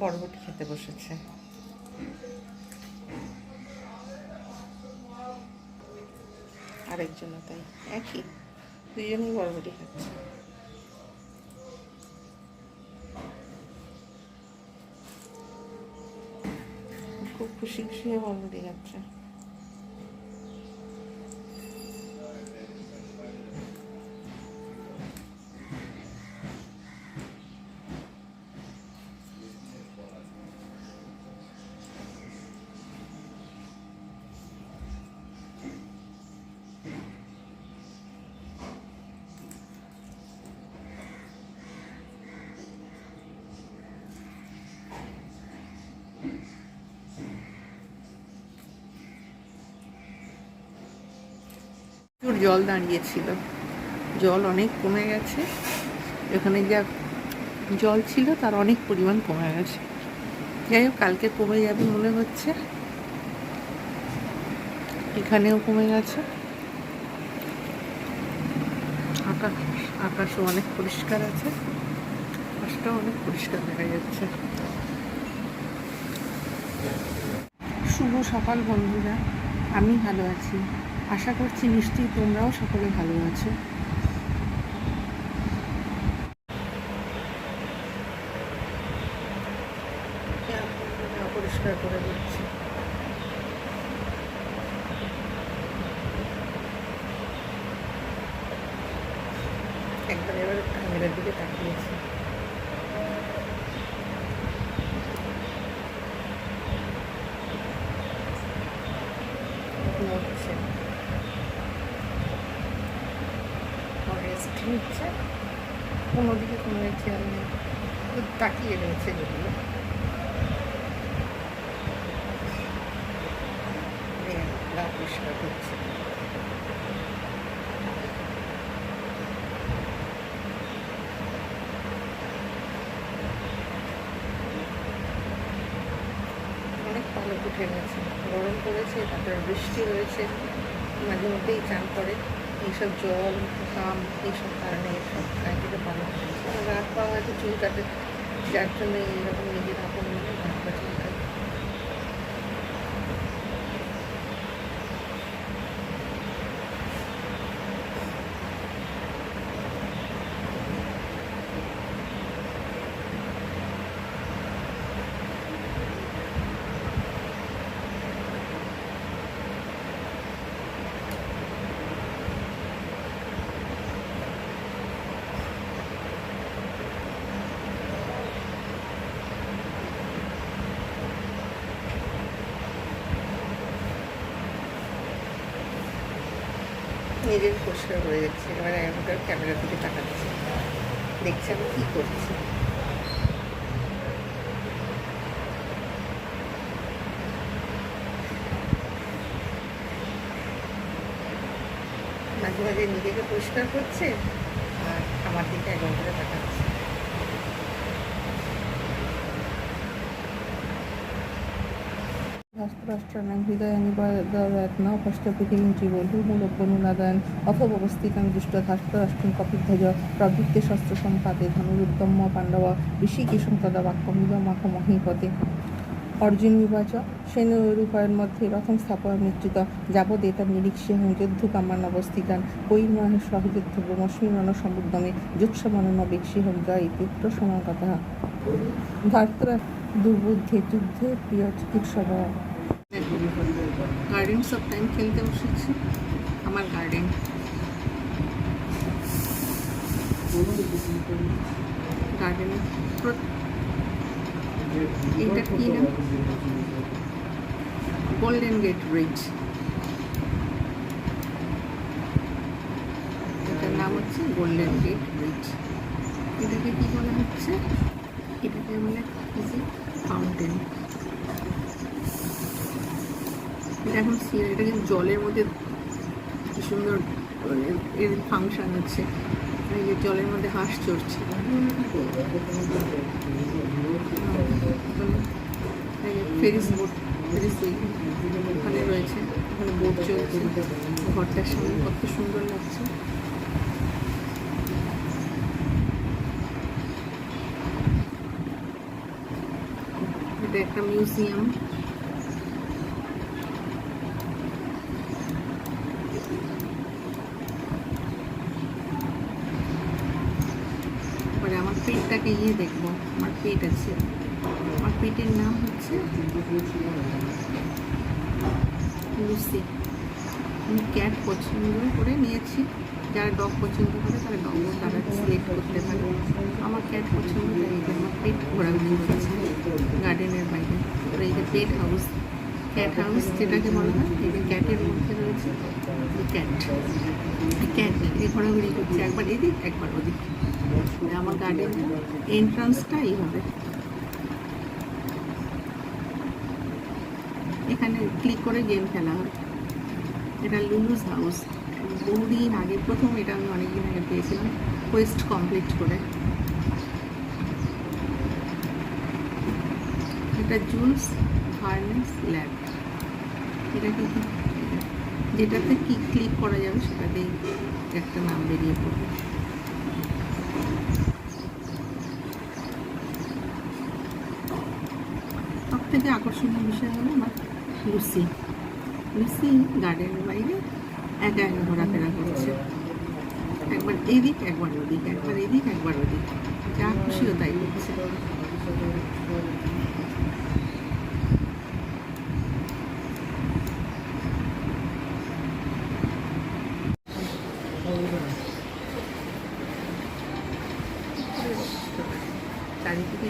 বরবটি খেতে বসেছে। আরেকজনও তাই, একই, দুজনেই বরবটি খাচ্ছে। খুব খুশি খুশি হয়ে বরবটি খাচ্ছে। জল দাঁড়িয়েছিল, জল অনেক কমে গেছে। এখানে যা জল ছিল তার অনেক পরিমাণ কমে গেছে। যাই হোক, কালকে কমে যাবে মনে হচ্ছে। এখানেও কমে গেছে। আকাশও অনেক পরিষ্কার আছে, আকাশটাও অনেক পরিষ্কার দেখা যাচ্ছে। শুভ সকাল বন্ধুরা, আমি ভালো আছি, আশা করছি নিশ্চয়ই তোমরাও সকলে ভালো আছো। পরিষ্কার করে দিচ্ছি। একবার এবার ক্যামেরার দিকে তাকিয়েছি। রেস্ট নিচ্ছে, কোনোদিকে কোনো খেয়াল নেই, তাকিয়ে রয়েছে যেগুলো। গা পরিষ্কার করছে। অনেক পালক উঠে গেছে, গরম পড়েছে, তারপরে বৃষ্টি হয়েছে, মাঝে মধ্যেই চান করে। এইসব জল, ঘাম, এইসব কারণে এইসব গায়ে থেকে পালক উঠেছে। রাত পাওয়া হয়তো চুল কাটে, যার জন্য এইরকম নিজের আপন মনে রাত পা চুল কাটে। নিজের পরিষ্কার করে যাচ্ছে। এবার এখনকার ক্যামেরার দিকে তাকাচ্ছে, দেখছে আমি কী করছি। মাঝে মাঝে নিজেকে পরিষ্কার করছে আর আমার দিকে একবার করে তাকাচ্ছে। शास्त्राष्ट्राणां हृदयानिवादरत्नौपष्टपृथिवीं जीवोलुमूलग्नुनादायन् अथोपवस्थितं दुष्टधास्त्राष्ट्रं कपिध्वज प्रवृत्ते शस्त्रसम्पाते धनुरुद्दम्य पाण्डव ऋषिकेशं तदा वाक्यमिदमाहमहीपते। अर्जुन विवाच सैन्यरूपायन मध्य रथं स्थापय मित्रित যাবদেতার নিরীক্ষ্যেহং যুদ্ধকামান অবস্থিতান কৈর্মহে সহযুদ্ধ ব্রহ্মস্মিরণ সমুদ্যমে যুৎসমনন বেক্ষিহং জয় ইত্যত্র সমাগতঃ। ধার্তরা দুর্বুদ্ধে যুদ্ধে প্রিয় চিকিৎসক। গার্ডেন সব টাইম খেলতে বসেছি, আমার গার্ডেন। গার্ডেনে এটা কি না, গোল্ডেন গেট ব্রিজ, এটার নাম হচ্ছে গোল্ডেন গেট ব্রিজ। এটাকে কি বলা হচ্ছে, এটাকে বলে ফাউন্টেন। এটা এখন এটা কিন্তু জলের মধ্যে কি সুন্দর এর ফাংশন হচ্ছে, এই যে জলের মধ্যে হাঁস চড়ছে। ফেরিস বোট, ফেরিস ওখানে রয়েছে, ওখানে বোট চলছে। ঘরটার সামনে কত সুন্দর লাগছে। এটা একটা মিউজিয়াম। পরে আমার পেটটাকে দেখবো, আমার পেট আছে, আমার পেটের নাম হচ্ছে লুসি। আমি ক্যাট পছন্দ করে নিয়েছি, যারা ডগ পছন্দ করে তারা ডগও তারা সিলেক্ট করতে পারে। আমার ক্যাট পছন্দ, তাই এই যে আমার পেট ঘোরাঘুরি করছে গার্ডেনের বাইরে। এই যে পেট হাউস, ক্যাট হাউস যেটাকে বলা হয়, এই যে ক্যাটের মধ্যে রয়েছে ক্যাট, ক্যাট এই ঘোরাঘুরি করছে, একবার এদিক একবার ওদিক। আমার গার্ডেনটা এন্ট্রান্সটা এইভাবে, এখানে ক্লিক করে গেম খেলা হয়। এটা লুলুস হাউস, বহুদিন আগে, প্রথম এটা আমি অনেকদিন আগে পেয়েছিলাম কোয়েস্ট কমপ্লিট করে। এটা জুলস ভার্নেস ল্যাব, এটাকে যেটাতে কি ক্লিক করা যাবে সেটাতেই একটা নাম বেরিয়ে পড়বে। সব থেকে আকর্ষণীয় বিষয় হলো আমার লুসি। লুসি গার্ডেনের বাইরে একা একা ঘোরাফেরা করছে, একবার এদিক একবার ওদিক, একবার এদিক একবার ওদিক, যা খুশিও তাই করছে। চারিদিকে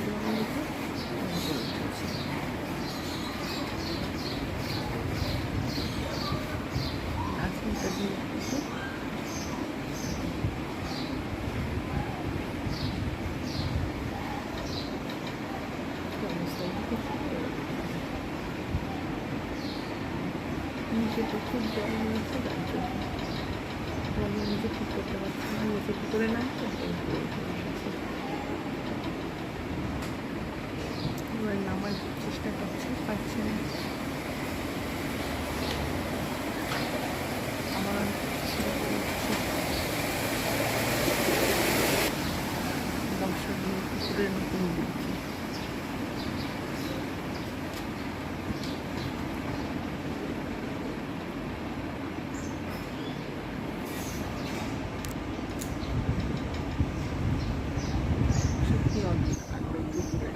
নিচেতে খুব জল নিয়েছে, যার জন্য আমি নিজে ঠিক করতে পারছি না, নিচে কী করে না এবার নামার চেষ্টা করছে, পারছে না। আমার দর্শকগুলো কুকুরের মতন দিচ্ছে। সত্যি অদ্ভুত কাণ্ড কুকুরের।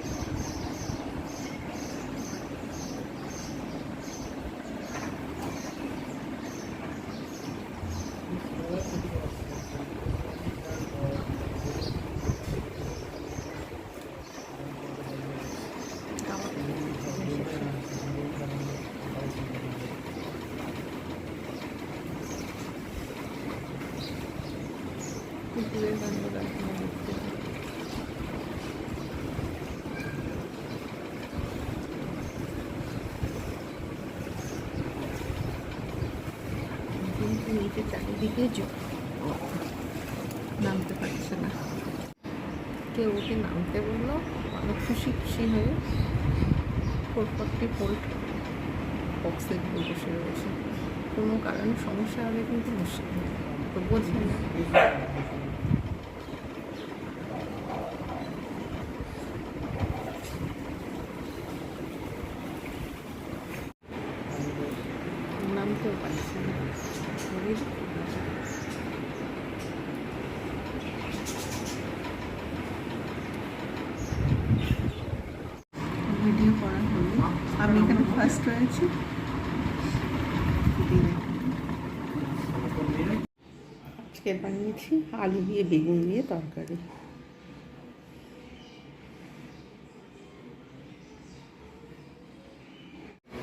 কুকুরের কাণ্ডটা এখনো দেখতে কিন্তু নিচে চারিদিকে নামতে পারছে না। কেউ ওকে নামতে বললো, অনেক খুশি খুশি হয়ে 440 ভোল্ট বক্সে গিয়ে বসে রয়েছে। কোনো কারণে সমস্যা হলে কিন্তু মুশকিল, তো বোঝে না। নামতেও পারছে না। ভিডিও করা হলো, আমি এখানে ফার্স্ট রয়েছি। আজকে বানিয়েছি আলু দিয়ে বেগুন দিয়ে তরকারি।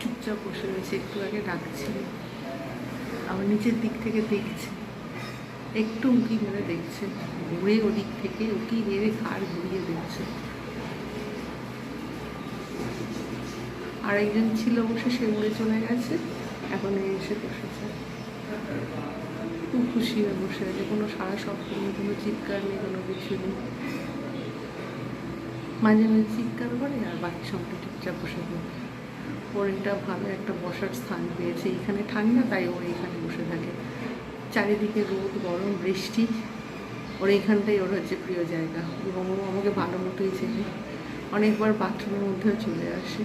চুপচাপ বসে রয়েছে, একটু আগে ডাকছি, আবার নিচের দিক থেকে দেখছে, একটু উঁকি মেরে দেখছে, ঘুরে ওদিক থেকে উঁকি মেরে ঘাড় ঘুরিয়ে দেখছে। আরেকজন ছিল বসে, সে উড়ে চলে গেছে, এখন এসে বসেছে, খুব খুশি হয়ে বসে আছে। কোনো সারা শব্দ নেই, কোনো চিৎকার নেই, কোনো কিছু নেই। মাঝে মাঝে চিৎকার করে আর বাকি সময়টা চুপচাপ বসে থাকে। ওর এটা ভালো একটা বসার স্থান পেয়েছে, এখানে ঠান্ডা, তাই ও এখানে বসে থাকে। চারিদিকে রোদ, গরম, বৃষ্টি, ওর এইখানটাই ওর হচ্ছে প্রিয় জায়গা, এবং ও আমাকে ভালো মতোই চেনে। অনেকবার বাথরুমের মধ্যেও চলে আসে।